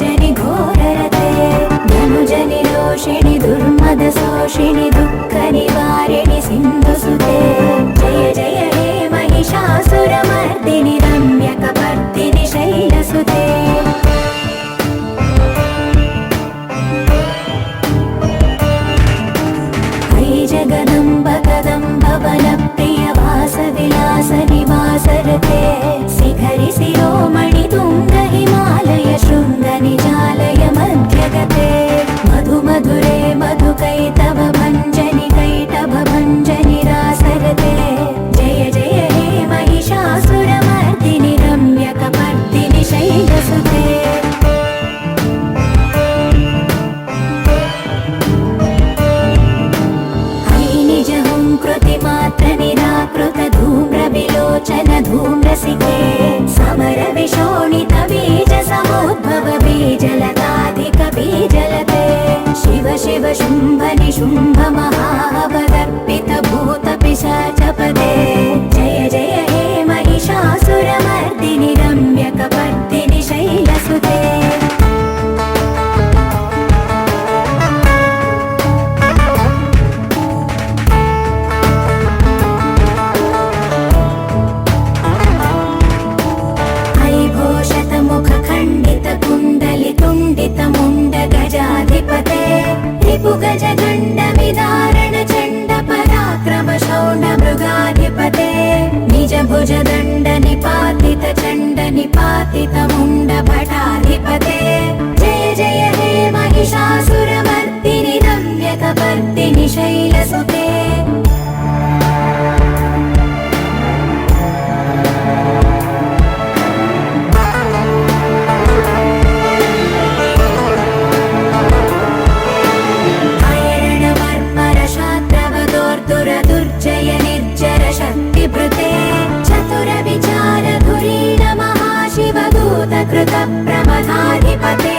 नारायणि घोररते धनुजनि रोषिणि दुर्मदशोषिणि दुःखनिवारिणि सिन्धुसुते जय जय हे महिषासुरमर्दिनि रम्यकपर्दिनि शैलसुते जगदम्ब कदम्ब वनप्रिय वासविलास निवासरते शिखरि शिरोमणि तुङ्ग हिमालय शृङ्ग निजालय मध्यगते मधु मधुरे मधुकैटभ भञ्जनि कैटभ भञ्जनि रासरते जय जय हे महिषासुरमर्दिनि रम्यकपर्दिनि शैलसुते कृतिमात्र निराकृत धूम्रविलोचन धूम्रसिके समर विशोणित बीज समुद्भव बीजलताधिक बीजलते शिव शिव शुम्भ निशुम्भ महावदर्पित भूत पिशाचपदे जय जय हे महिषासुरमर्दिनि रम्यकपर्दिनि शैलसुते गज गंड विदारण चंड पराक्रम शौंड मृगाधिपते निज भुज दंड निपातित चंड निपातित मुंड भटाधिपते जय जय हे महिषासुरमर्दिनि रम्यकपर्दिनि शैलसुते दुर्जय निर्जर शक्तिभृते चतुर विचार धुरीण महाशिवदूत कृत प्रमथाधिपते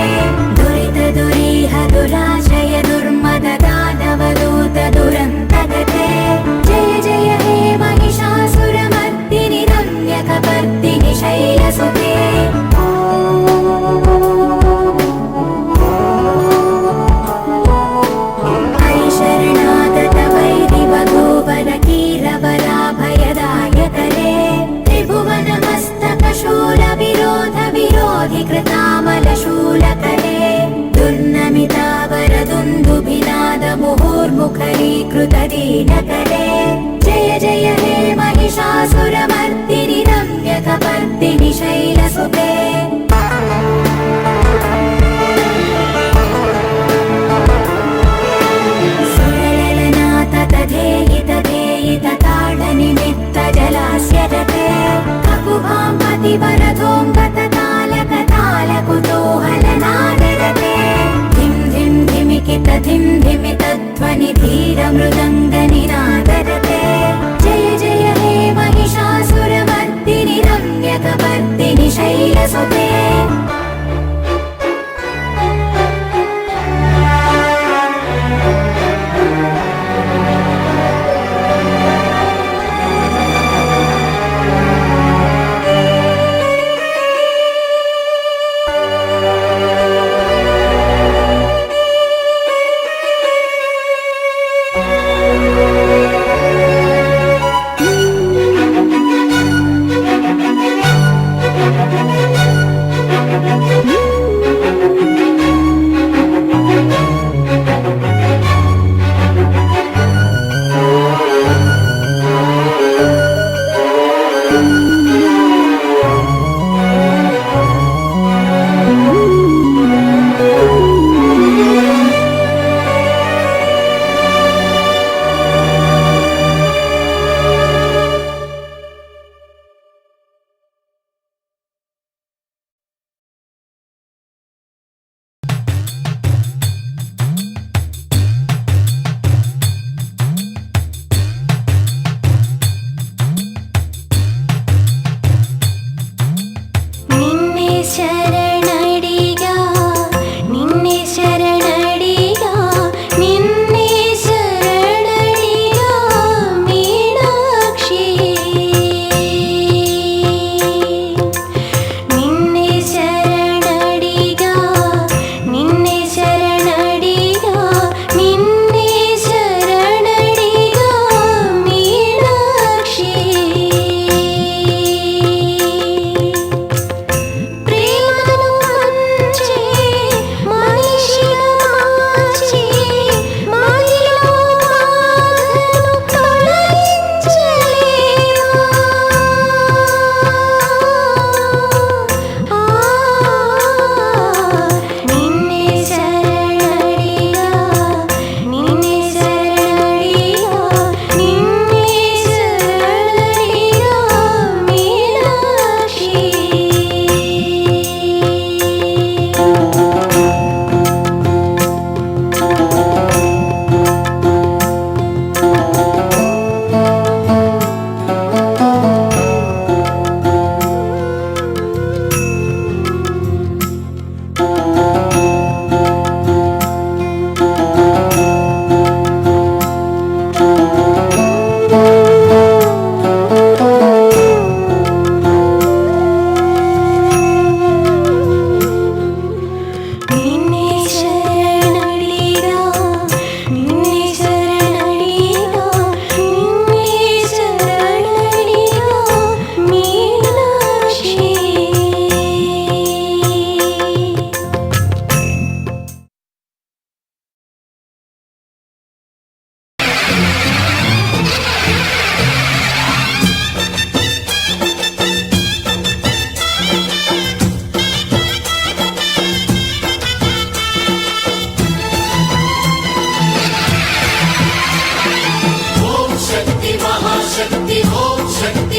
दुरित दुरीह दुराशय दुर्मद दानवदूत दुरन्तगते जय जय हे महिषासुरमर्दिनि रम्यकपर्दिनि शैलसुते कृतामलशूलकरे दुर्नमितावरदुन्दुभिनाद मुहुर्मुखरीकृत दीनकरे जय जय हे महिषासुरमर्दिनि रम्यकपर्दिनि शैलसुते सुरललनाथ तथेहित धेहित ताडनिमित्त जलास्य रते ककुभां पतिवरधोऽङ्गत कुतूहलनादरते धिं धिं धिमिकित धिं धिमित ध्वनि धीर मृदङ्ग निनादरते जय जय हे महिषासुरमर्दिनि रम्यकपर्दिनि शैलसुते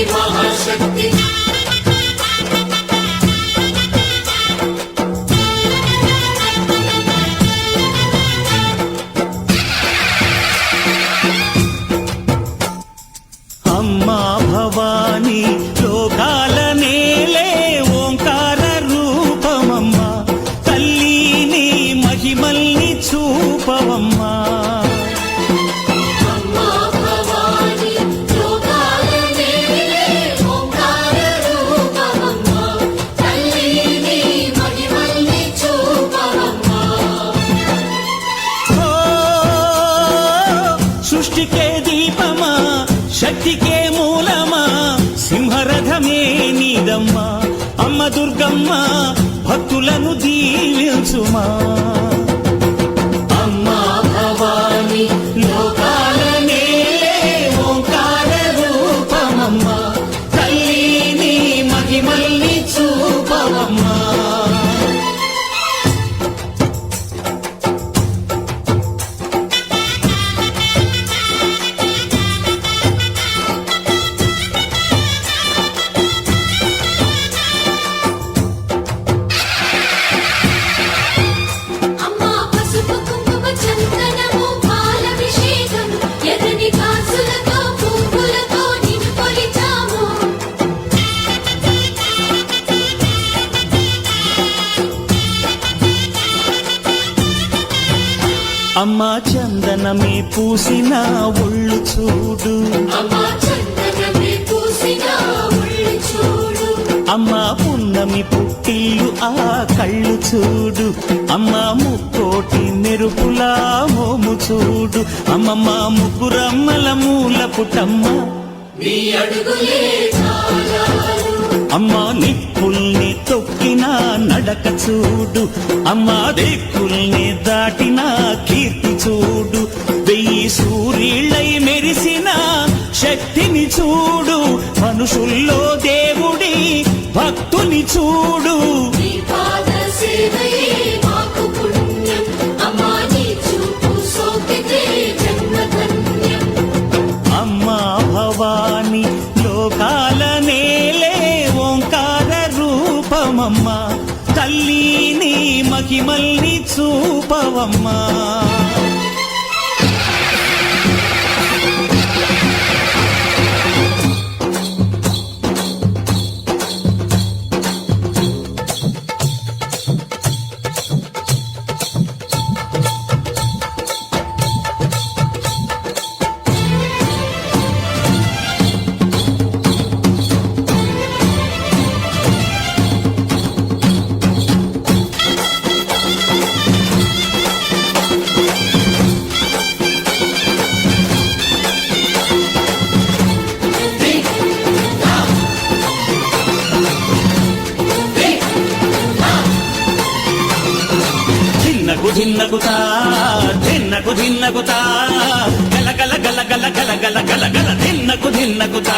మహాశక్తి అమ్మా భవాని లోకాల నేలే ఓంకార రూపమమ్మా తల్లిని మహిమల్ని చూపవమ్మా అమ్మా భవాని లోకాల నేలే ఓంకార రూపమమ్మా తల్లిని మహిమల్ని చూపవమ్మా ఓ సృష్టికే దీపమా శక్తికే మూలమా సింహరథమే నీదమ్మా అమ్మ దుర్గమ్మ భక్తులను దీవించుమా అమ్మా భవాని లోకాల నేలే ఓంకార రూపమమ్మా తల్లిని మహిమల్ని చూపవమ్మా అమ్మా పసుపు కుంకుమ చందనము పాలభిషేకం ఎర్రని కాసులతో పువ్వులతో నిన్ను కొలిచాము అమ్మా చందనమే పూసిన ఒళ్ళు చూడు అమ్మా చందనమే పూసిన ఒళ్ళు చూడు అమ్మా పున్నమి పుట్టిల్లు ఆ కళ్ళు చూడు అమ్మా ముక్కోటి మెరుపులా మోము చూడు అమ్మమ్మ ముగ్గురమ్మల మూల పుట్టమ్మ నీ అడుగులే చాలాలు అమ్మా నిప్పుల్ని తొక్కిన నడక చూడు అమ్మా దిక్కుల్ని దాటిన కీర్తి చూడు వెయ్యి సూర్యుళ్ళై మెరిసిన శక్తిని చూడు మనుషుల్లో దేవుడి భక్తుని చూడు నీ పాద సేవయే మాకు పుణ్యం అమ్మా నీ చూపు సోకితే జన్మధన్యం అమ్మా భవాని లోకాల నేలే ఓంకార రూపమమ్మా తల్లిని మహిమల్ని చూపవమ్మా ధిన్నకుతా ధిన్నకుతా గల గల గల గల గల గల గల గల ధిన్నకుతా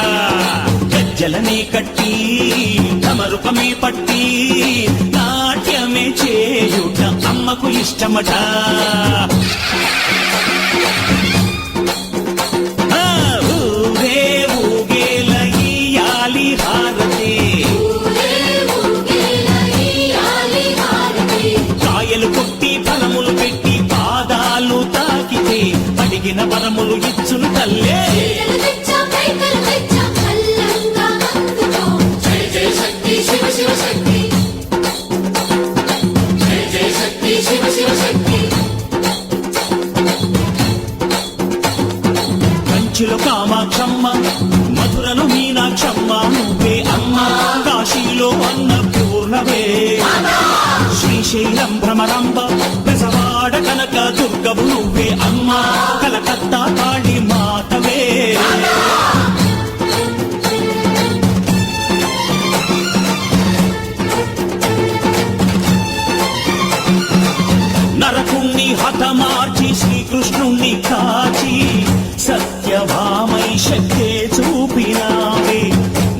గజ్జలనే కట్టి తమరుపమే పట్టి నాట్యమే చేయుట అమ్మకు ఇష్టమట ఆ, ఊగే ఊగేల ఇయ్యాలి హారతి ఊరే ఊగేలా ఇయ్యాలి హారతి కాయలు కొట్టి ఫలములు పెట్టి పాదాలు తాకితే అడిగిన వరములు ఇచ్చును తల్లే చీరలు తెచ్చాం కైకలు తెచ్చాం చల్లంగా అందుకో జై జై శక్తి శివ శివ శక్తి జై జై శక్తి శివ శివ శక్తి కంచిలో కామాక్షమ్మ మధురను మీనాక్షమ్మ నువ్వే అమ్మ కాశీలో అన్నపూర్ణవే శ్రీశైలం భ్రమరాంబ బెజవాడ కనక దుర్గవు నువ్వే అమ్మ కలకత్తా కాళీ మాతవే నరకుణ్ణి హతమార్చి శ్రీకృష్ణుణ్ణి కాచి సత్యభామై శక్తే చూపినావే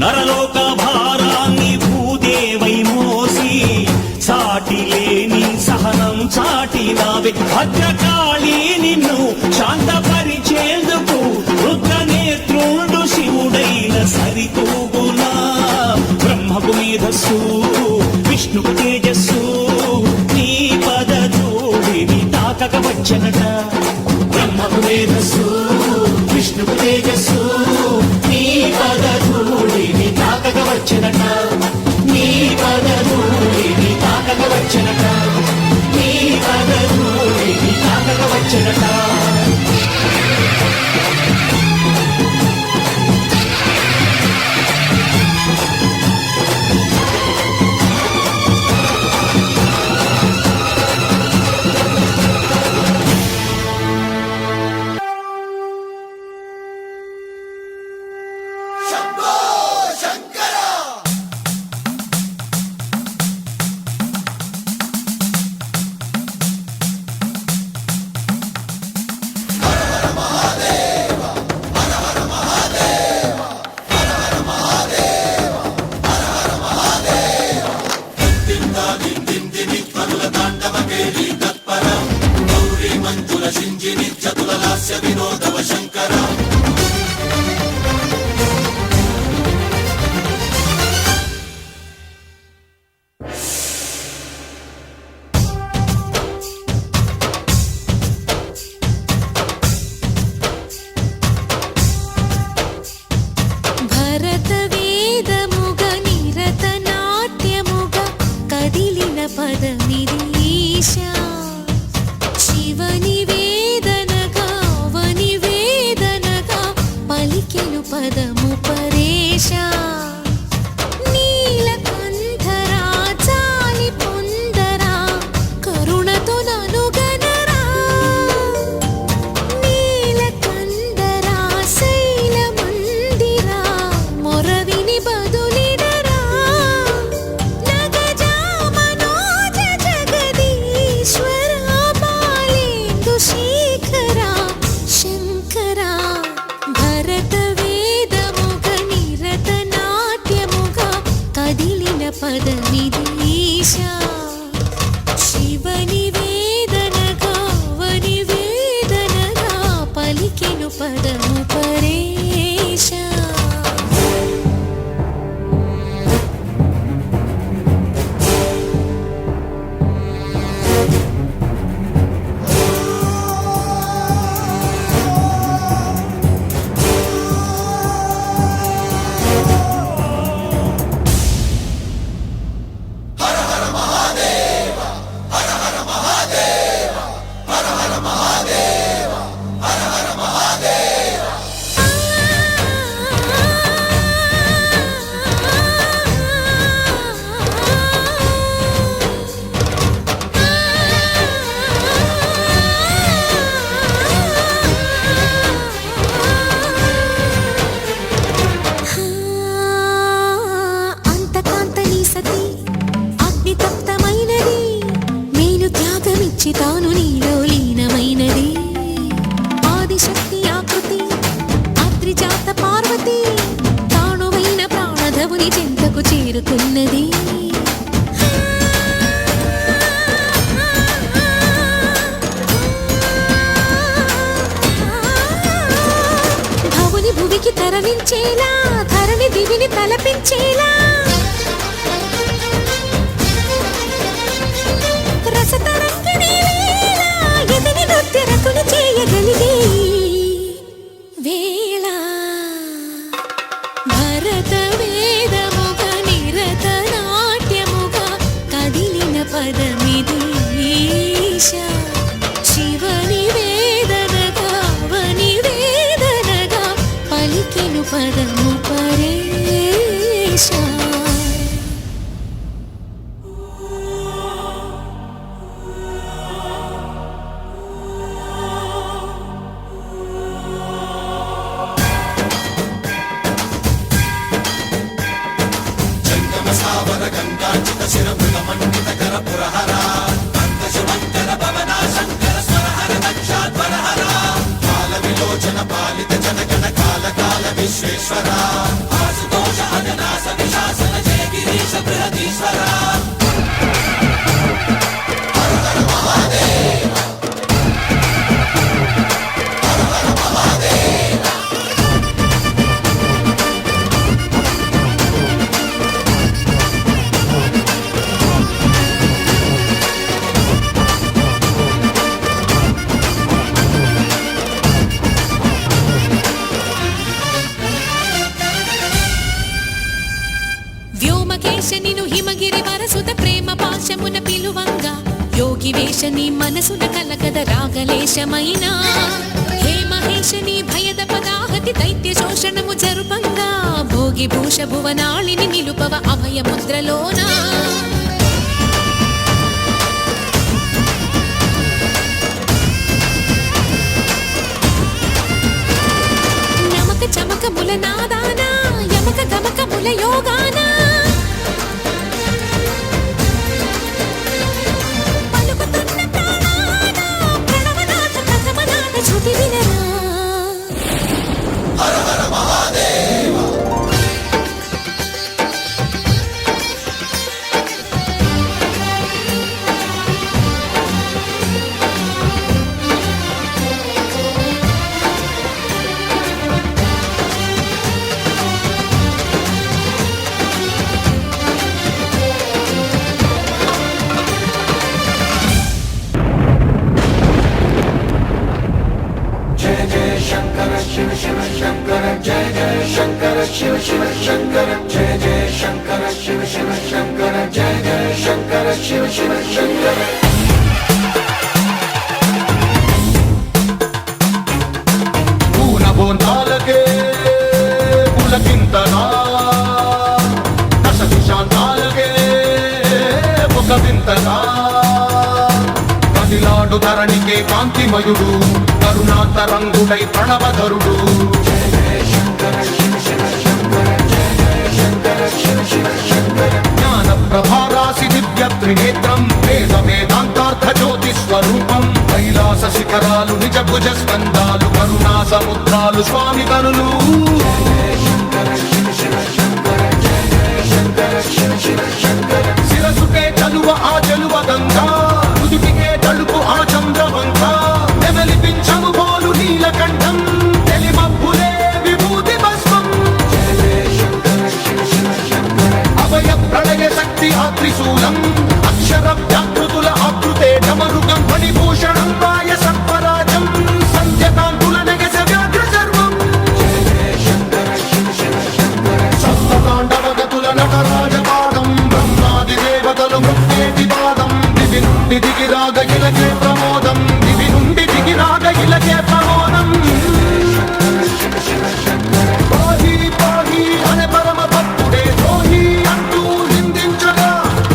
నరలోక భారాన్ని భూదేవై మోసి సాటి లేని సహనం చాటినావే భద్రకాళి నిన్ను శాంతపరిచేందుకు రుద్రనేత్రుండు శివుడైన సరితూ తాకక వచ్చనట. బ్రహ్మకు మేధస్సు విష్ణుకు తేజస్సు నీ పదధూళిని తాకక వచ్చనట. నీ పదధూళిని తాకక వచ్చనట. నీ పదధూళిని తాకక వచ్చనట. తాను నీలో లీనమైనది ఆదిశక్తి ఆకృతి అద్రిజాత పార్వతి తానువైన ప్రాణధవుని చెంతకు చేరుకున్నది. భవుని భువికి తరలించేలా ధరణి దివిని తలపించేలా చేయగలిగే వేళ భరత వేదముగ నిరత నాట్యముగ కదిలిన పదమిది శివని వేదనగా వని వేదనగా పలికెను పదము పరేశ. మహేశ నిను హిమగిరి వరసుత ప్రేమ పాశమున పిలువంగా యోగి వేషని మనసున కలకద రాగలేశమైనా హే మహేశ నీ భయద పదాహతి దైత్య శోషణము జరుపంగా భోగి భూష భువనాళిని నిలుపవ అభయ ముద్రలోనా నమక చమకముల నాదానా యమక గమకముల యోగానా పలుకుతున్న ప్రాణాన ప్రణవనాథ ప్రథమనాథ శృతి వినరా పూనబోందాలకే పులకింతనా దశ దిశాంతాలకే ఒక వింతనా కదిలాడు ధరణికే కాంతిమయుడు కరుణాంతరంగుడై ప్రణవధరుడు జ్ఞాన ప్రభారాసి దివ్య త్రినేత్రం వేద వేదాంతార్థ జ్యోతి స్వరూపం కైలాస శిఖరాలు నిజ భుజ స్కందాలు కరుణా సముద్రాలు స్వామి కరులు శిరసుకే చలువ ఆ చలువ గంగా రుదుటికే తలుపు ఆ చంద్రవంక నెమలిపించము పోలు నీలకంఠం తెలిమబ్బులే విభూతి భస్మం అభయ ప్రళయ శక్తి ఆ త్రిశూలం అక్షర వ్యాకృతుల ఆకృతే డమరుగం ఫణిభూషణం వాయ సత్వరాజం సంధ్యకాంతుల నగస వ్యాఘ్ర చర్మం సప్తతాండవగతుల నటరాజపాదం బ్రహ్మాది దేవతలు మృత్యేటి పాదం దివి నుండి దిగి రాగ ఇలకే ప్రమోదం దివి నుండి దిగి రాగ ఇలకే ప్రమోదం పాహి పాహి అనే పరమ భక్తుడే ద్రోహి అంటూ నిందించగా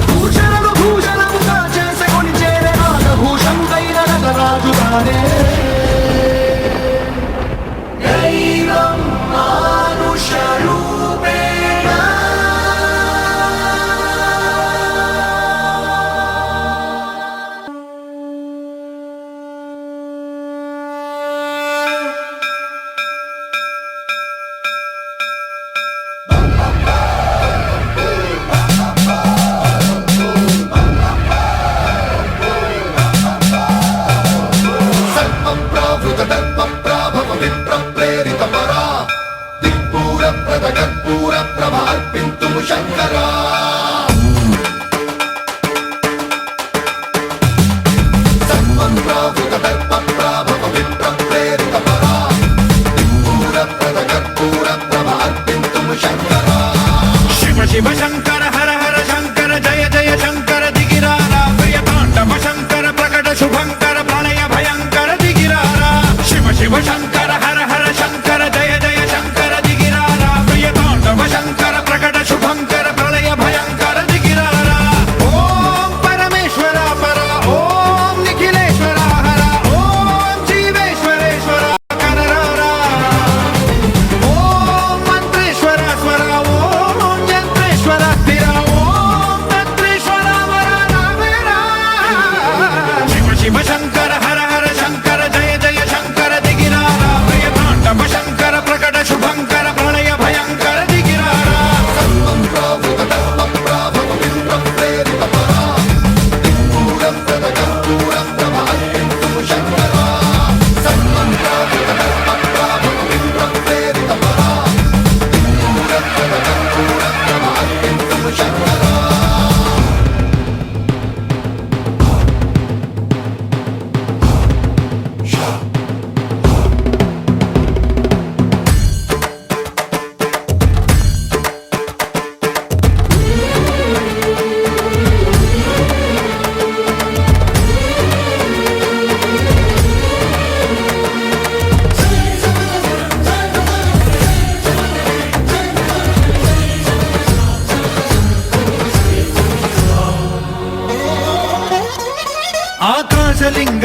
భూషణలు భూషణముగా చేసుకొని చేరే నాగభూషం దైన నగరాజు తానే దైవం మానుష రూపేణ సర్వం ప్రావృత దర్పం ప్రాభవ విప్ర ప్రేరిత పరా దిక్పూర ప్రద కర్పూర ప్రభ అర్పింతుము శంకరా సర్వం ప్రావృత దర్ప ప్రాభవ విప్ర ప్రేరిత పరా దిక్పూర ప్రద కర్పూర ప్రభ అర్పింతుము శంకరా శివ శివ శంకర హర హర శంకర జయ జయ శంకర దిగిరారా ప్రియ తాండవ శంకర ప్రకట శుభంకర ప్రళయ భయంకర దిగిరారా శివ శివ శంకర హర హర శంకర జయ జయ శంకర దిగిరారా ప్రియ తాండవ శంకర ప్రకట శుభంకర ప్రళయ భయంకర దిగిరారా ఓం పరమేశ్వర పర ఓం నిఖిలేశ్వర హర ఓం జీవేశ్వరేశ్వర కరరారా ఓం మంత్రేశ్వర స్వర ఓం యంత్రేశ్వర స్థిర ఓం తంత్రేశ్వర వర రామేరా శివ శివ శంకర హర హర శంకర జయ జయ శంకర దిగిరారా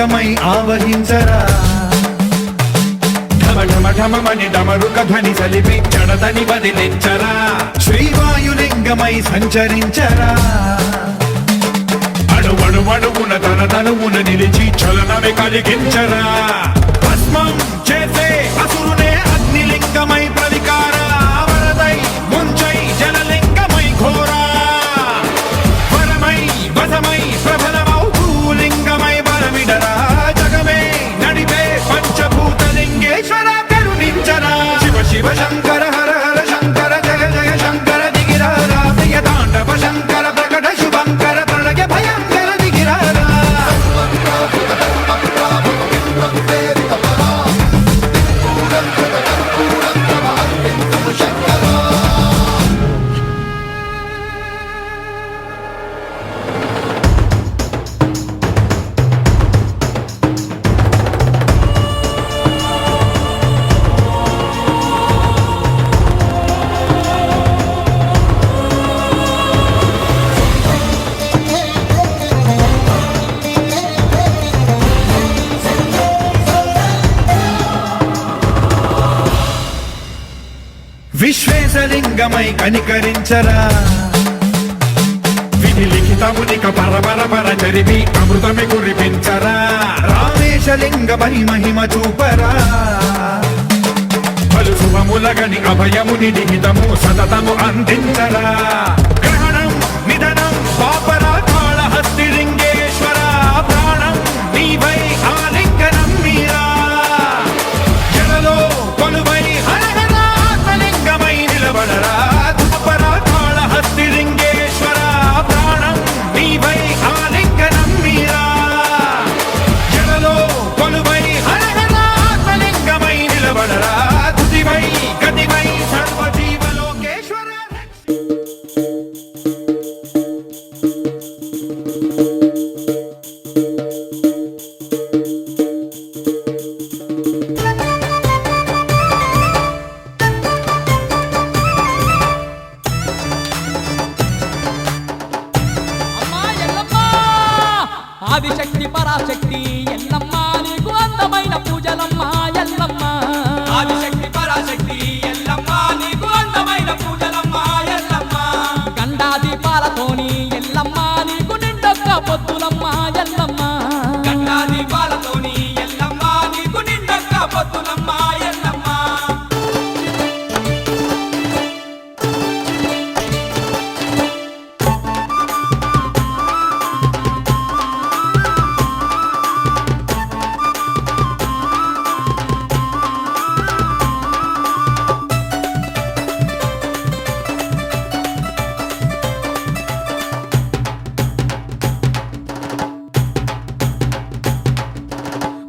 శివలింగమై ఆవహించరా ఢమఢమఢమని డమరుక ధ్వని సలిపి జడదని వదిలించరా శ్రీవాయులింగమై సంచరించరా అణువణువున తన తనువున నిలిచి చలనమే కలిగించరా భస్మం చేసే అసురునే అగ్నిలింగమై ప్రవికారా వరదై ముంచై జలలింగమై ఘోరా వరమై వసమై ప్రబలమౌ భూలింగమై బలమిడరా జగమే నడిపే పంచభూతలింగేశ్వర కరుణించరా శివ శివ శంకర హర హర శంకర జయ జయ శంకర దిగిరారా ప్రియ తాండవ శంకర ప్రకట శుభంకర ప్రళయ భయంకర దిగిరారా విశ్వేశలింగమై కనికరించరా విధి లిఖితమునిక పరపర జరిపి అమృతమి కురిపించరా రామేశలింగమై మహిమ చూపరా పలు శుభములగని అభయముని నిహితము సతతము అందించరా గ్రహణం నిధనం పాపరా కాళహస్తి లింగేశ్వర ప్రాణం నీవై ఆలింగనం మీరా జలలో కొలువై హరహరాత్మలింగమై నిలబడరా ధూపరా కాళహస్తి లింగేశ్వర ప్రాణం నీవై ఆలింగనం మీరా జలలో కొలువై హరహరాత్మలింగమై నిలబడరా తుదివై గతివై సర్వజీవలోకేశ్వర అమ్మా ఎల్లమ్మ ఆదిశక్తి పరాశక్తి ఎల్లమ్మ నీకు అందమైన పూజలమ్మ ఎల్లమ్మ ఆదిశక్తి పరాశక్తి ఎల్లమ్మ నీకు అందమైన పూజలమ్మ ఎల్లమ్మ గండా దీపాలతోని ఎల్లమ్మ నీకు నిండొక్క పొత్తులమ్మ ఎల్లమ్మ గండా దీపాలతోని ఎల్లమ్మ నీకు నిండొక్క పొత్తులమ్మ ఎల్లమ్మ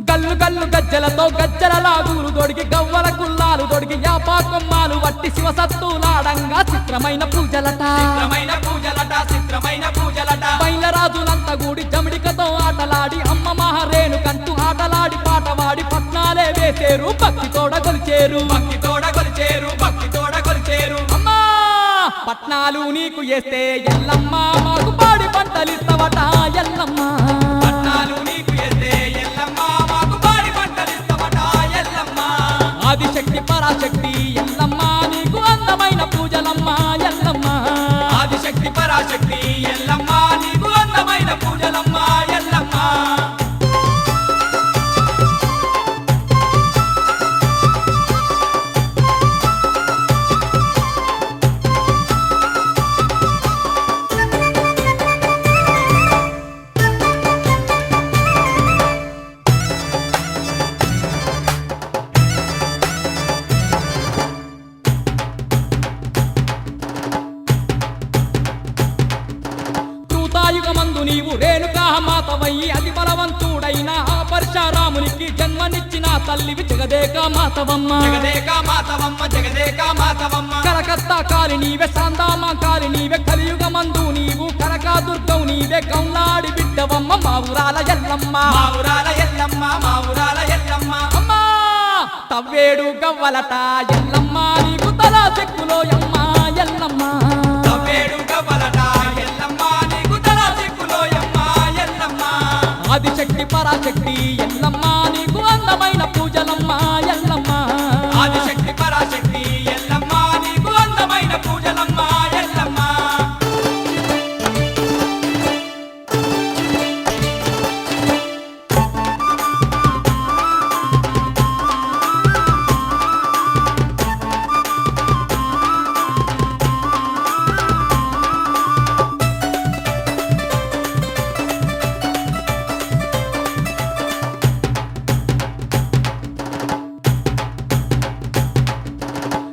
గల్లు గల్లు గజ్జలతో గజ్జల లాగులు దొడిగి గవ్వల కుల్లాలు దొడిగి యాపా కొమ్మాలు వట్టి శివసత్తులాడంగా చిత్రమైన పూజలట బయలరాజులంతా కూడి జమిడికతో ఆటలాడి అమ్మ మహారేణుకంటూ ఆటలాడి పాటవాడి పట్నాలే వేసేరు భక్తి తోడ కొలిచేరు అమ్మా పట్నాలు నీకు వేస్తే ఎల్లమ్మ మాకు పాడి పంటలిస్తవట ఎల్లమ్మ పట్నాలు నీకు వేస్తే ఎల్లమ్మ మాకు పాడి పంటలిస్తవట ఎల్లమ్మ ఆదిశక్తి పరాశక్తి ఎల్లమ్మ నీకు అందమైన పూజలమ్మ ఎల్లమ్మ ఆదిశక్తి పరాశక్తి ఎల్లమ్మ నీకు అందమైన పూజలమ్మ ఎల్లమ్మ యుగమందు నీవు రేణుకా మాతవయ్యి అతి బలవంతుడైన ఆ పరశురామునికి జన్మనిచ్చిన తల్లివి జగదేక మాతవమ్మ కలకత్తా కాలి నీవే సాందామా కాలి నీవే కలియుగమందు నీవు కనకా దుర్గం నీవే కౌలాడి బిడ్డవమ్మ మా ఊరాల ఎల్లమ్మ అమ్మా తవ్వేడు గవ్వలట ఎల్లమ్మ నీకు తలా చెక్కులో అమ్మ ఎల్లమ్మ ఆదిశక్తి పరాశక్తి ఎల్లమ్మ నీకు అందమైన పూజలమ్మ ఎల్లమ్మ ఆదిశక్తి పరాశక్తి ఎల్లమ్మ నీకు అందమైన పూజలమ్మ ఎల్లమ్మ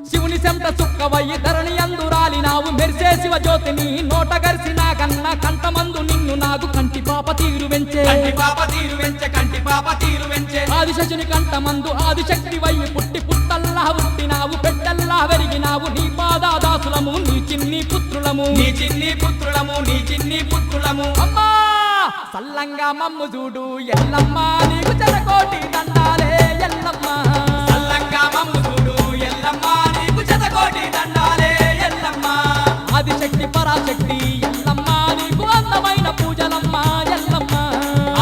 శివుని సెంట సుక్కవయ్యి ధరణి అందురాలినావు మెరిసే శివ జ్యోతిని నోట గరిసిన కన్నా కంటమందు నిన్ను నాకు కంటి పాప తీరు వెంచే ఆదిశశుని కంటమందు ఆదిశక్తి వయ్యి పుట్టి పుట్టల్లా పుట్టినావు పెట్టల్లా వెరిగినావు నీ పాదాదాసులము నీ చిన్ని పుత్రులము అమ్మా సల్లంగా మమ్ము చూడు ఎల్లమ్మ నీకు చెరకోటి దండాలే ఎల్లమ్మ సల్లంగా మమ్ము చూడు ఎల్లమ్మ నీకు చెరకోటి దండాలే ఎల్లమ్మ ఆదిశక్తి పరాశక్తి ఎల్లమ్మ నీకు అందమైన పూజలమ్మ ఎల్లమ్మ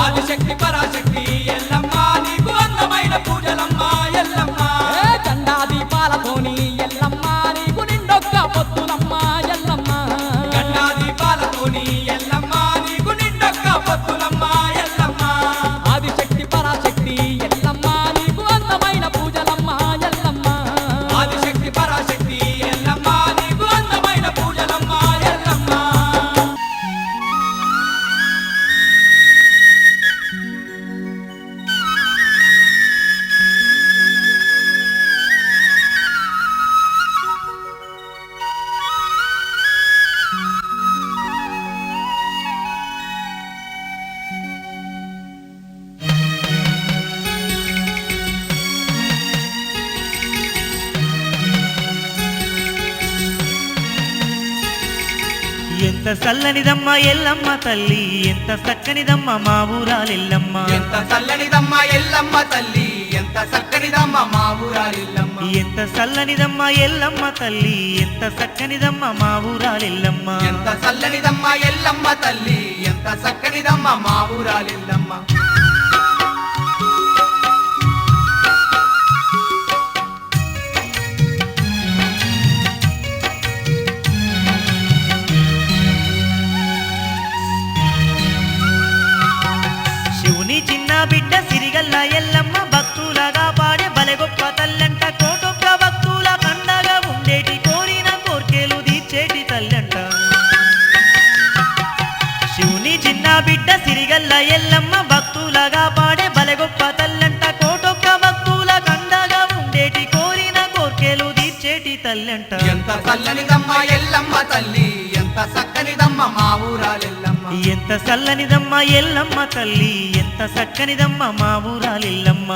ఆదిశక్తి పరాశక్తి ఎల్లమ్మ నీకు అందమైన పూజలమ్మ ఎల్లమ్మ చండా దీపాలతోని ఎల్లమ్మ నీకు నిండొక్క పొత్తులమ్మ ఎల్లమ్మ చండా దీపాలతోని ఎల్లమ్మ నీకు నిండొక్క పొత్తులమ్మ ఎల్లమ్మ ఆదిశక్తి పరాశక్తి ఎల్లమ్మ నీకు అందమైన పూజలమ్మ ఎల్లమ్మ ఆదిశక్తి పరాశక్తి ఎల్లమ్మ నీకు అందమైన పూజలమ్మ ఎల్లమ్మ ఎంత చల్లనిదమ్మ ఎల్లమ్మ తల్లి ఎంత చక్కనిదమ్మ మా ఊరాలెల్లమ్మ ఎంత చల్లనిదమ్మ ఎల్లమ్మ తల్లి ఎంత చక్కనిదమ్మ మా ఊరాలెల్లమ్మ ఎంత చల్లనిదమ్మ ఎల్లమ్మ తల్లి ఎంత చక్కనిదమ్మ మా ఊరాలెల్లమ్మ ఎంత చల్లనిదమ్మ ఎల్లమ్మ తల్లి ఎంత చక్కనిదమ్మ మా ఊరాలెల్లమ్మ శివుని చిన్న బిడ్డ సిరిగల్ల ఎల్లమ్మ భక్తులగా పాడే బలె గొప్ప తల్లంట కోటొక్క భక్తుల కండగా ఉండేటి కోరిన కోర్కెలు తీర్చేటి తల్లంట శివుని చిన్న బిడ్డ సిరిగల్ల ఎల్లమ్మ భక్తులగా పాడే బలె గొప్ప తల్లంట కోటొక్క భక్తుల కండగా ఉండేటి కోరిన కోర్కెలు తీర్చేటి తల్లంట ఎంత చల్లనిదమ్మ ఎల్లమ్మ తల్లి ఎంత చక్కనిదమ్మ మా ఊరాలెల్లమ్మ ఎంత చల్లనిదమ్మ ఎల్లమ్మ తల్లి ఎంత చక్కనిదమ్మ మా ఊరాలెల్లమ్మ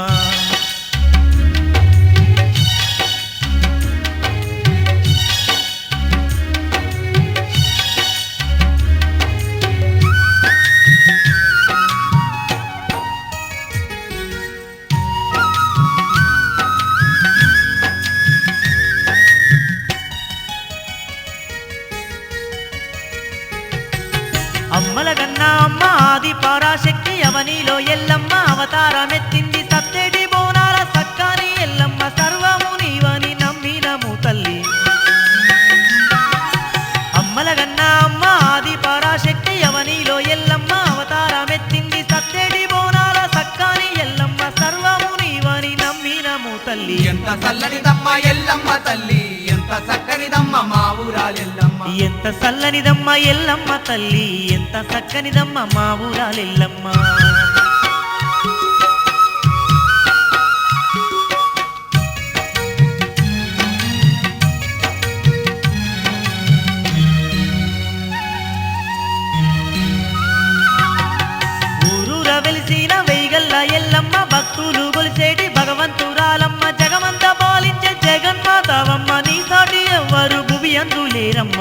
అమ్మల కన్నా అమ్మ ఆది పరాశక్తి అవనిలో ఎల్లమ్మ అవతారమెత్తింది సత్తెడి బోనాల సక్కాని ఎల్లమ్మ సర్వము నీవని నమ్మినము తల్లి అమ్మల కన్నా అమ్మ ఆది పరాశక్తి అవనిలో ఎల్లమ్మ అవతారమెత్తింది సత్తెడి బోనాల సక్కాని ఎల్లమ్మ సర్వము నీవని నమ్మినము తల్లి ఎంత చల్లనిదమ్మ ఎల్లమ్మ తల్లి ఎంత చక్కనిదమ్మ మా ఊరాలెల్లమ్మ ఎంత చల్లనిదమ్మ ఎల్లమ్మ తల్లి ఎంత చక్కనిదమ్మ మా ఊరాలెల్లమ్మ ఊరూర వెలిసిన వెయ్యగల్ల ఎల్లమ్మ భక్తులు గొలిసేటి భగవంతురాలమ్మ జగమంతా పాలించే జగన్మాతావమ్మ నీ సాటి ఎవ్వరు భువి అందులేరమ్మ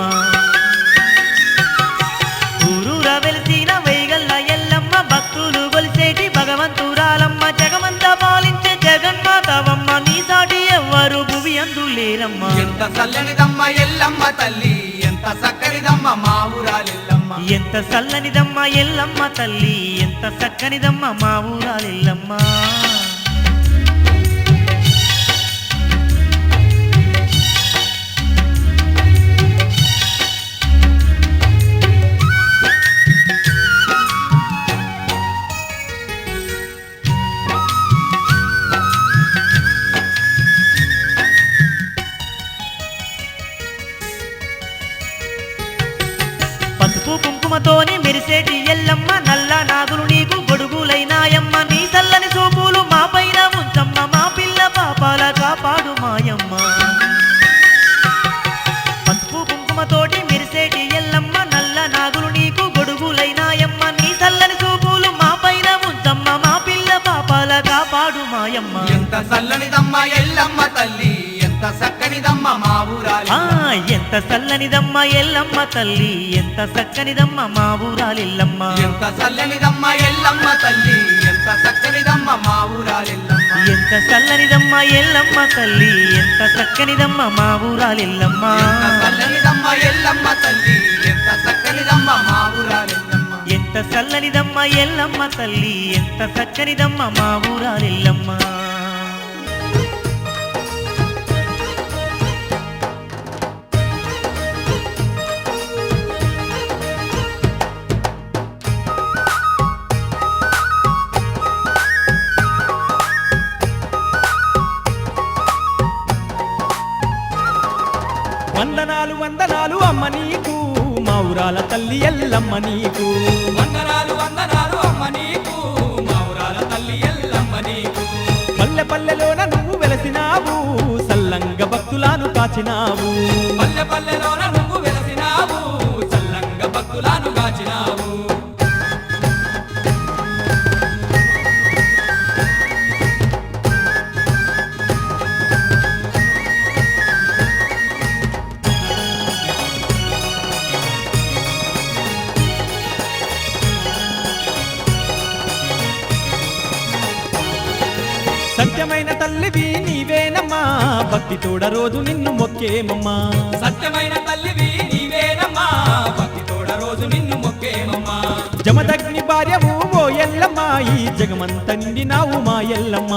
ఊరూర వెలిసిన వెయ్యగల్ల ఎల్లమ్మ భక్తులు గొలిసేటి భగవంతురాలమ్మ జగమంతా పాలించే జగన్మాతావమ్మ నీ సాటి ఎవ్వరు భువి అందులేరమ్మ ఎంత చల్లనిదమ్మ ఎల్లమ్మ తల్లి ఎంత చక్కనిదమ్మ మా ఊరాలెల్లమ్మ ఎంత చల్లనిదమ్మ ఎల్లమ్మ తల్లి ఎంత చక్కనిదమ్మ మా ఊరాలెల్లమ్మ పసుపు కుంకుమతోని మెరిసేటి ఎల్లమ్మ నల్ల నాగులు నీకు గొడుగులైనాయమ్మ నీ చల్లని చూపులు మా పైన ఉంచమ్మ మా పిల్ల పాపాల కాపాడు మాయమ్మ పసుపు కుంకుమతోటి మెరిసేటి ఎల్లమ్మ నల్ల నాగులు నీకు గొడుగులైనాయమ్మ నీ చల్లని చూపులు మా పైన ఉంచమ్మ మా పిల్ల పాపాల కాపాడు మాయమ్మ ఎంత చల్లనిదమ్మ ఎల్లమ్మ తల్లి ఎంత చక్కనిదమ్మ మా ఊరాలి ఎంత చల్లనిదమ్మ ఎల్లమ్మ తల్లి ఎంత చక్కనిదమ్మ మా ఊరాలెల్లమ్మ ఎంత చల్లనిదమ్మ ఎల్లమ్మ తల్లి ఎంత చక్కనిదమ్మ మా ఊరాలెల్లమ్మ ఎంత చల్లనిదమ్మ ఎల్లమ్మ తల్లి ఎంత చక్కనిదమ్మ మా ఊరాలెల్లమ్మ ఎంత చల్లనిదమ్మ ఎల్లమ్మ తల్లి ఎంత చక్కనిదమ్మ మా ఊరాలెల్లమ్మ ఎంత చల్లనిదమ్మ ఎల్లమ్మ తల్లి ఎంత చక్కనిదమ్మ మా ఊరాలెల్లమ్మ వందనాలు వందనాలు అమ్మ నీకు మా ఊరాల తల్లి ఎల్లమ్మ నీకు వందనాలు వందనాలు అమ్మ నీకు మా ఊరాల తల్లి ఎల్లమ్మ నీకు పల్లె పల్లెలోన నువ్వు వెలసినావు సల్లంగ భక్తులను కాచినావు పల్లె పల్లెలోన నువ్వు వెలసినావు సల్లంగ భక్తులను కాచినావు సత్యమైన తల్లివి నీవేనమ్మా భక్తి తోడ రోజు నిన్ను మొక్కేమమ్మా సత్యమైన తల్లివి నీవేనమ్మా భక్తి తోడ రోజు నిన్ను మొక్కేమమ్మా జమదగ్ని భార్యవు ఓ ఎల్లమ్మ ఈ జగమంత నిండినావు మా ఎల్లమ్మ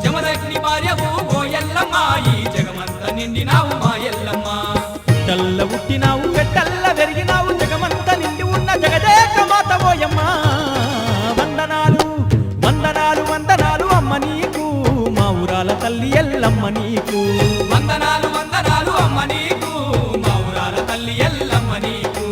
జమదగ్ని భార్యవు ఓ ఎల్లమ్మ ఈ జగమంత నిండినావు మా ఎల్లమ్మ తల్ల పుట్టినావు వెట్టల్ల వెరిగినావు జగమంత నిండి ఉన్న జగదేక మాత ఓయమ్మ వందనాలు వందనాలు వందనాలు అమ్మ నీకు మా ఊరాల తల్లి ఎల్లమ్మ నీకు వందనాలు వందనాలు అమ్మ నీకు మా ఊరాల తల్లి ఎల్లమ్మ నీకు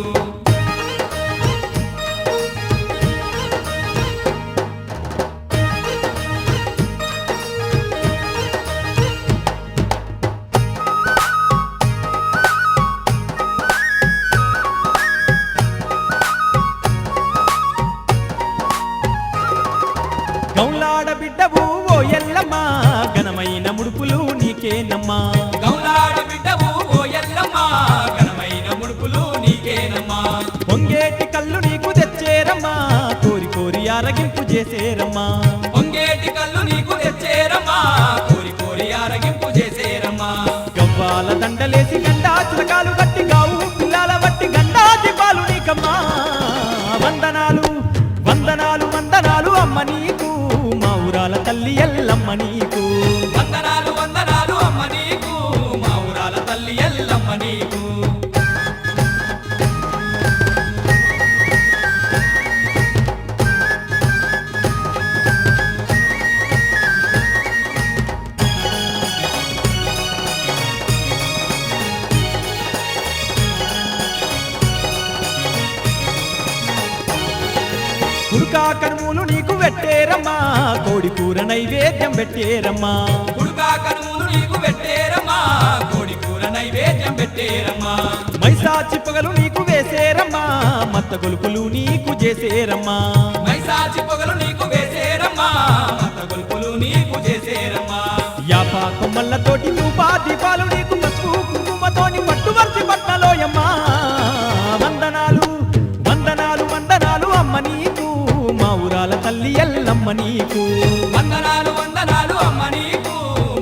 గౌలాడ బిడ్డవు ఓ ఎల్లమ్మ ఘనమైన ముడుపులు నీకేనమ్మా గౌలాడ బిడ్డవు ఓ ఎల్లమ్మ ఘనమైన ముడుపులు నీకేనమ్మా పొంగేటి కళ్ళు నీకు తెచ్చేరమ్మా కోరి కోరి ఆరగింపు చేసేరమ్మా పొంగేటి కళ్ళు నీకు తెచ్చేరమ్మా కోరి కోరి ఆరగింపు చేసేరమ్మా గవ్వాల దండలేసి గండా చిలకాలు గట్టి గావు పిల్లల వట్టి గండా దీపాలు నీకమ్మా వందనాలు వందనాలు వందనాలు అమ్మ నీకు మా ఊరాల తల్లి ఎల్లమ్మ నీకు వందనాలు వందనాలు అమ్మ నీకు మా ఊరాల తల్లి ఎల్లమ్మ నీకు కుడుకా కనుమూలు నీకు పెట్టేరమ్మా కోడి కూర నైవేద్యం పెట్టేరమ్మా కుడుకా కనుమూలు నీకు పెట్టేరమ్మా కోడి కూర నైవేద్యం పెట్టేరమ్మా మైసాచి పొగలు నీకు వేసేరమ్మా మత్త గొలుపులు నీకు చేసేరమ్మా మైసాచి పొగలు నీకు వేసేరమ్మా మత్త గొలుపులు నీకు చేసేరమ్మా యాపా కొమ్మల్లతోటి రూపా దీపాలు నీకు పసుపు కుంకుమతోని పట్టువర్తి పట్టలోయమ్మా వందనాలు వందనాలు వందనాలు అమ్మ నీకు మా ఊరాల తల్లి ఎల్లమ్మ నీకు వందనాలు వందనాలు అమ్మ నీకు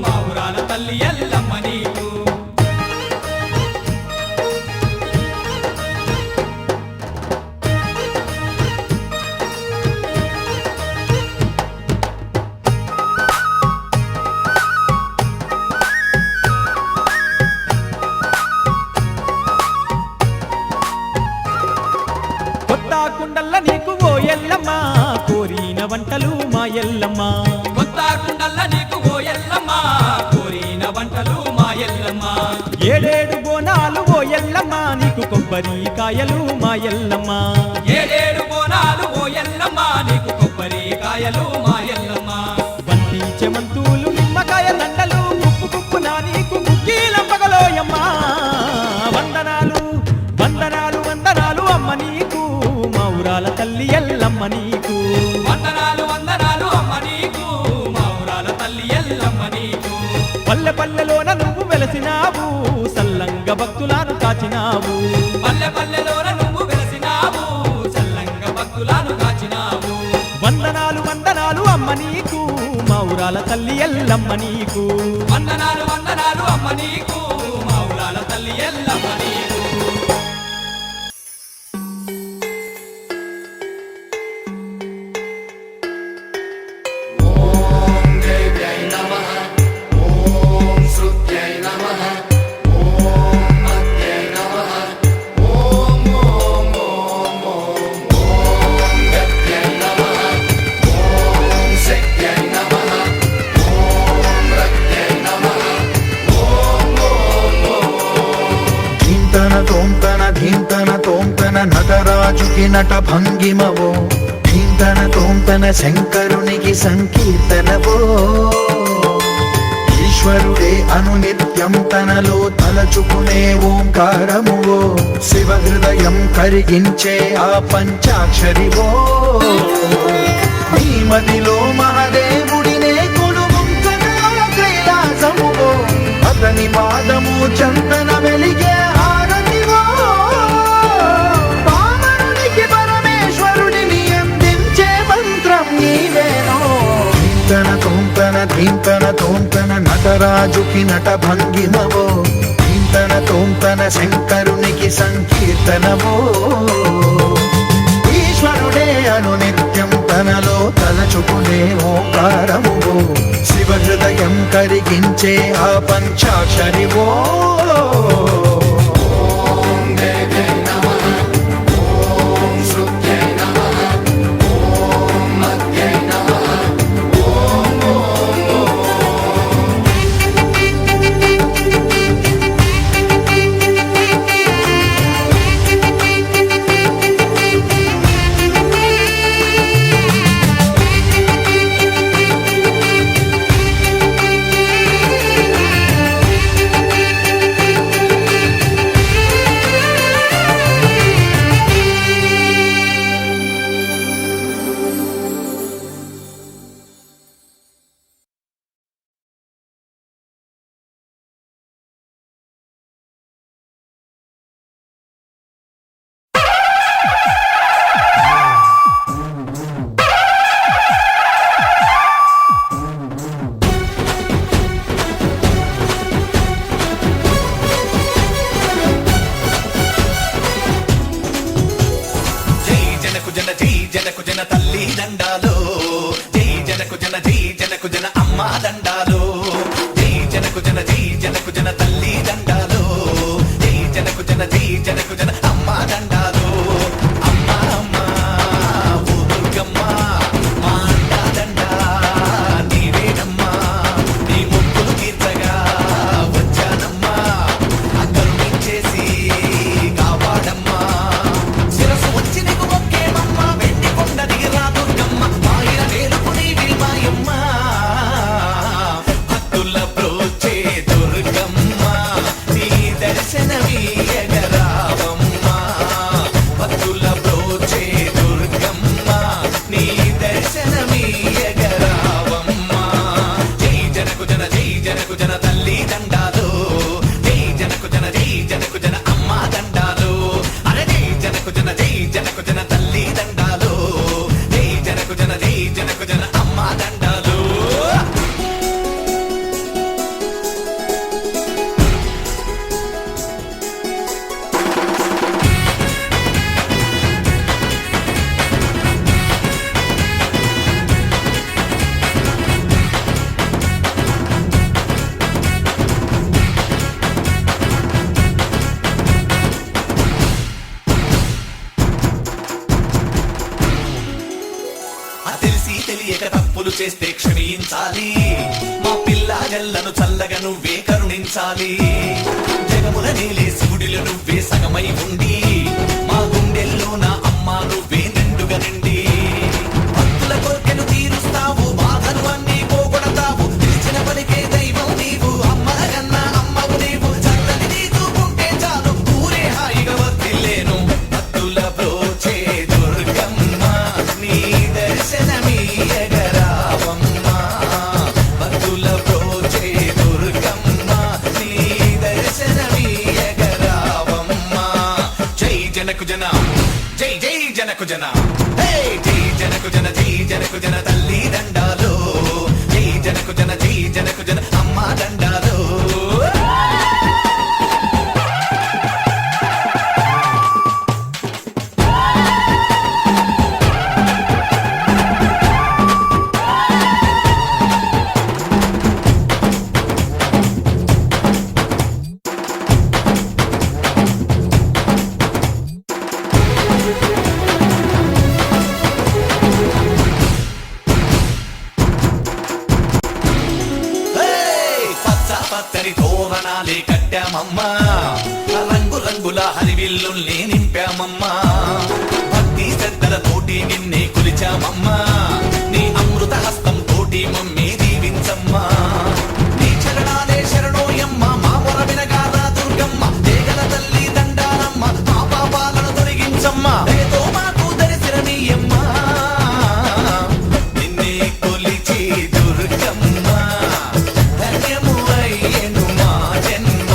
మా ఊరాల తల్లి ఎల్లమ్మ నీకు ఎల్లమ్మ కొత్తాకుండల్ల నీకు ఓ ఎల్లమ్మ కోరిన వంటలు మా ఎల్లమ్మ ఏడేడు బోనాలు ఓ ఎల్లమ్మ నీకు కొబ్బరి కాయలు మా ఎల్లమ్మ ఏడేడు బోనాలు ఓ ఎల్లమ్మ నీకు కొబ్బరి కాయలు మా ఎల్లమ్మ బంతి చెమంతులు నిమ్మకాయ దండలు కుప్పు కుప్పున నీకు ముక్కీలంపగలోయమ్మ వందనాలు వందనాలు వందనాలు అమ్మ నీకు మా ఊరాల తల్లి ఎల్లమ్మ నీకు వందనాలు వందనాలు అమ్మ నీకు మా ఊరాల తల్లి ఎల్లమ్మ నీకు పల్లె పల్లెలోన నువ్వు వెలసినావు సల్లంగ భక్తులను కాచినావు పల్లె పల్లెలోన నువ్వు వెలసినావు చల్లంగా భక్తులను కాచినావు వందనాలు వందనాలు అమ్మ నీకు మా ఊరాల తల్లి ఎల్లమ్మ నీకు వందనాలు వందనాలు అమ్మ నీకు మా ఊరాల తల్లి ఎల్లమ్మ నీకు ధీంతన తోంతన ధీంతన తోంతన నటరాజుకి నట భంగిమవో ధీంతన తోంతన శంకరునికి సంకీర్తనవో ఈశ్వరుడే అనునిత్యం తనలో తలచుకునే ఓంకారమువో శివ హృదయం కరిగించే ఆ పంచాక్షరివో నీ మదిలో మహాదేవుడినే కొలువుంచగా కైలాసమువో అతని పాదము చందన వెలిగే హారతివో పావనునికి పరమేశ్వరుడిని అందించే మంత్రం నీవేనో ధీంతన తోంతన ధీంతన తోంతన నటరాజుకి నట భంగిమవో ధీంతన తోంతన శంకరునికి సంకీర్తనవో ఈశ్వరుడే అనునిత్యం తనలో తలచుకునే ఓంకారమువో శివ హృదయం కరిగించే ఆ పంచాక్షరివో చేస్తే క్షమించాలి మా పిల్లాగల్లను చల్లగా నువ్వే కరుణించాలి జగముల నేలే శివుడిలో నువ్వే సగమై ఉండి మా గుండెల్లో నా అమ్మ నువ్వే నిండుగా నిండి భక్తుల కోర్కెను తీరుస్తావు బాధను అన్నీ పోగొడతావు పిలిచిన పలికే దైవం నీవు అమ్మల కన్నా అమ్మవు నీవు చల్లని నీ చూపుంటే చాలు ఊరే హాయిగా వర్తిల్లేను భక్తుల బ్రోచే దుర్గమ్మ నీ దర్శనమీయగరావమ్మ భక్తుల బ్రోచే దుర్గమ్మ నీ దర్శనమీయగరావమ్మ జై జనకు జన జై జై జనకు జన హే జై జనకు జన జై జనకు జన తల్లి దండాలు జై జనకు జన జై జనకు జన అమ్మ దండాలు పచ్చని తోరణాలే కట్టామమ్మా రంగు రంగుల హరివిల్లుల్ని నింపామమ్మా భక్తి శ్రద్ధలతోటి నిన్నే కొలిచామమ్మా నీ అమృత హస్తం తోటి మమ్మే దీవించమ్మా నీ చరణాలే శరణోయమ్మ మా మొర వినగారా దుర్గమ్మ దేగల తల్లి దండాలమ్మ మా పాపాలను తొలగించమ్మా దయతో మాకు దర్శనమీయమ్మా నిన్నే కొలిచి దుర్గమ్మ ధన్యము అయ్యెను మా జన్మ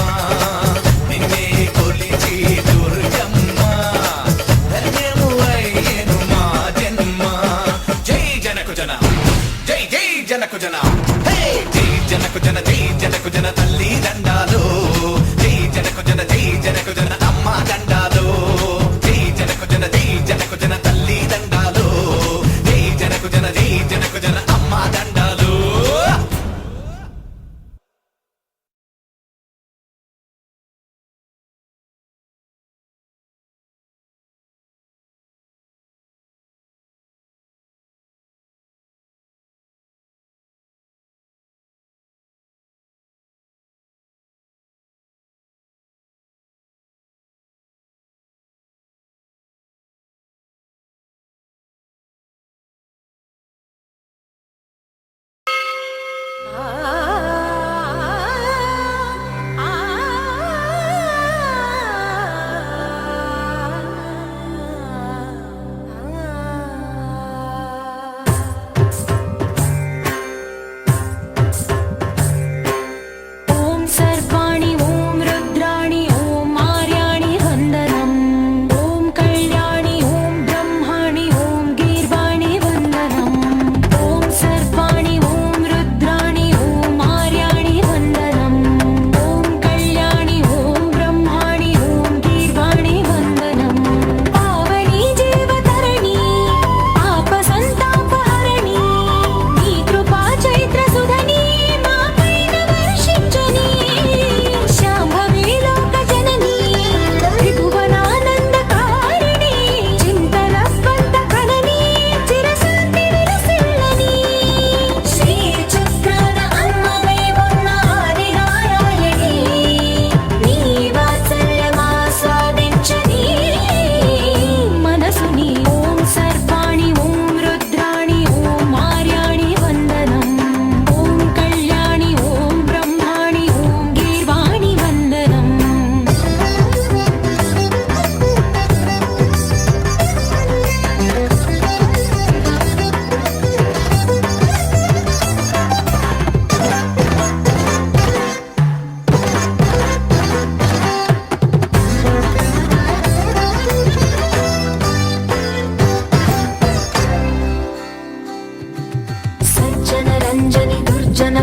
నిన్నే కొలిచి దుర్గమ్మ ధన్యము అయ్యెను మా జన్మ జై జనకు జన జై జై జనకు జన హే జై జనకు జన జై జనకు జన తల్లి దండాలు జై జనకు జన జై జనకు జన అమ్మ దండాలు జై జనకు జన జై జనకు జన తల్లి దండాలు జై జనకు జన జై జనకు జన అమ్మ దండాలు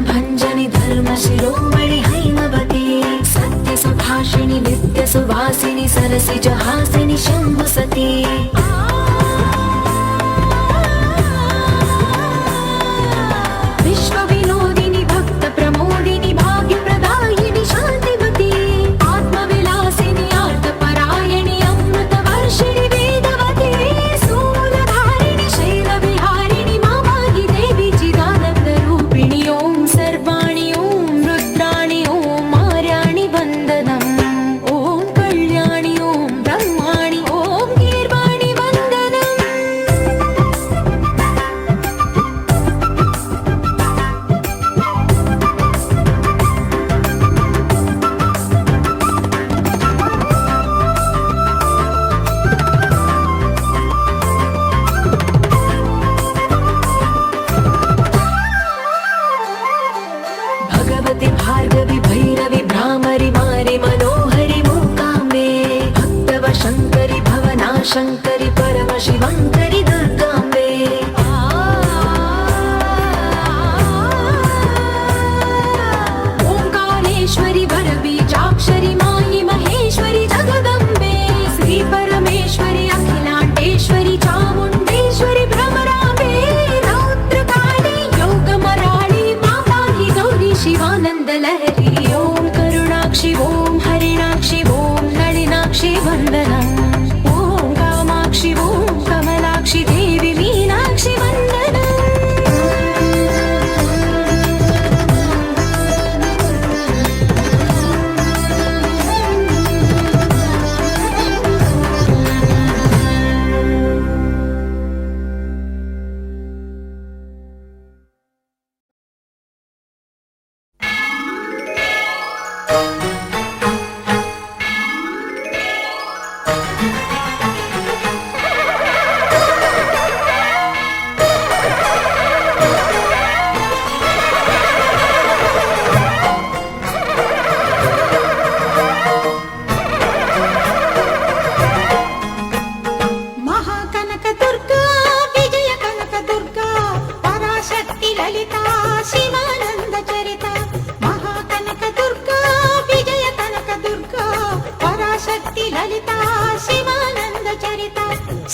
भञ्जनि धर्म शिरोमणि हैमवती सत्य सुभाषिणि नित्य सुवासिनि सरसिज हासिनि शम्भुसती विश्व विनोदिनि भक्त प्रमोदिनि भाग्य प्रदायिनि शान्तिवती आत्मविलासिनि आर्तपरायणि अमृत वर्षिणि वेदवती सूलधारिणि शैलविहारिणि मा भागि देवी चिदानन्द శంకరి పరమ శివంకరి దుర్గాంబే ఓంకారేశ్వరి వరబీజాక్షరి మాయి మహేశ్వరి జగదంబే శ్రీ పరమేశ్వరి అఖిలాండేశ్వరి చాముండేశ్వరి భ్రమరాంబే రౌద్రకాళి యోగమరాళి మాతాహి గౌరీ శివానంద లహరి ఓం కరుణాక్షి ఓం హరిణాక్షి ఓం నళినాక్షి వందనం ఓం కామాక్షి ఓం కమలాక్షి దేవి మీనాక్షి వందనం మహాకనక దుర్గా విజయ కనక దుర్గా పరాశక్తి లలిత శివానంద చరిత మహాకనక దుర్గా విజయ కనక దుర్గా పరాశక్తి లలిత శివానంద చరిత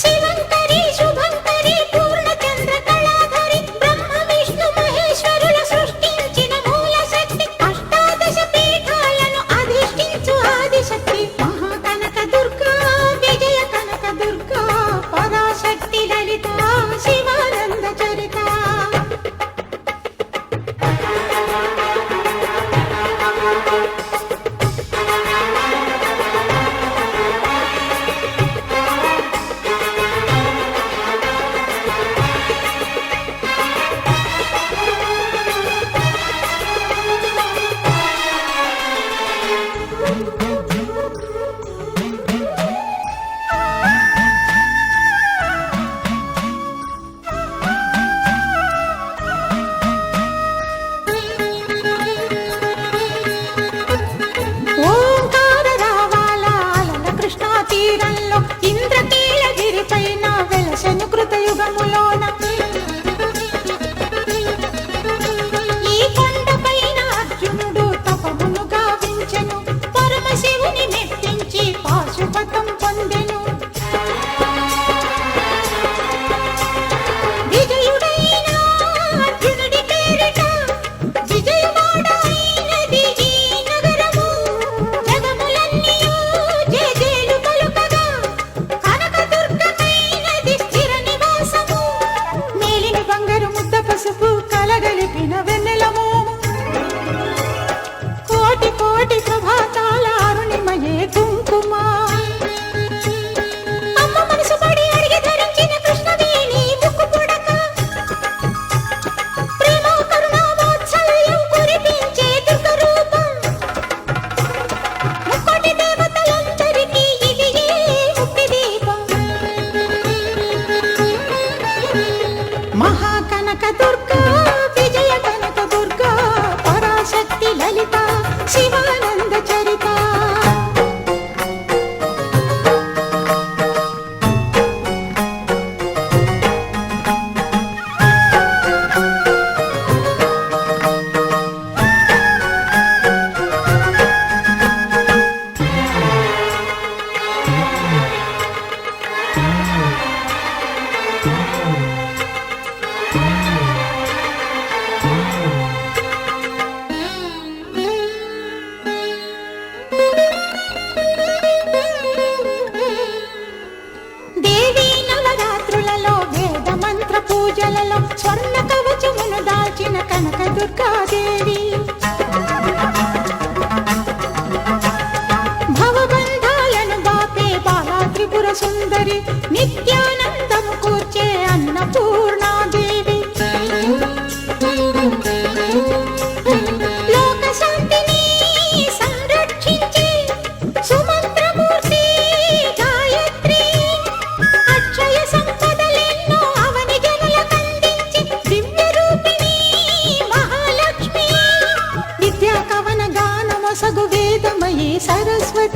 శివంకరి శుభంకరి పూర్ణచంద్ర కళాధరి బ్రహ్మ విష్ణు మహేశ్వరుల సృష్టించిన మూల శక్తి అష్టాదశ పీఠాలను అధిష్ఠించు ఆదిశక్తి మహాకనక దుర్గా విజయ కనక దుర్గా పరాశక్తి లలిత శివానంద చరిత ఓంకార రావాల అలల కృష్ణా తీరంలో ఇంద్రకీలగిరి పైన వెలసెను కృతయుగములోన ఈ కొండపైన అర్జునుడు తపమును గావించెను పరమశివుని మెప్పించి పాశుపతం పొందెను విజయుడైన అర్జునుడి పేరిట విజయవాడ అయినది ఈ నగరము జగములన్నీయు జేజేలు పలుకగా కనకదుర్గమైనది స్థిర నివాసము మేలిమి బంగారు ముద్ద పసుపు కలగలిపిన వెన్నెలము కోటి కోటి ప్రభాతాల అరుణిమయే కుంకుమ అమ్మ మనసు పడి అడిగి ధరించిన కృష్ణవేణి ముక్కు పుడక ప్రేమ కరుణ వాత్సల్యం కురిపించే దుర్గ రూపం ముక్కోటి దేవతలందరికీ ఇది ముక్తి దీపం మహాకనక దుర్గా విజయ కనక దుర్గా పరాశక్తి లలిత శివానంద చరిత దేవీ నవరాత్రులలో వేద మంత్ర పూజలలో స్వర్ణ కవచమును దాల్చిన కనక దుర్గాదేవి భవబంధాలను బాపే బాలా త్రిపుర సుందరి నిత్యానందము కూర్చే అన్నపూర్ణాదేవి లోక శాంతిని సంరక్షించే సుమంత్రమూర్తి గాయత్రి అక్షయ సంపదలెన్నో అవని జనులకందించి దివ్య రూపిణి మహాలక్ష్మి విద్యా కవన గానమొసగు వేదమయీ సరస్వతి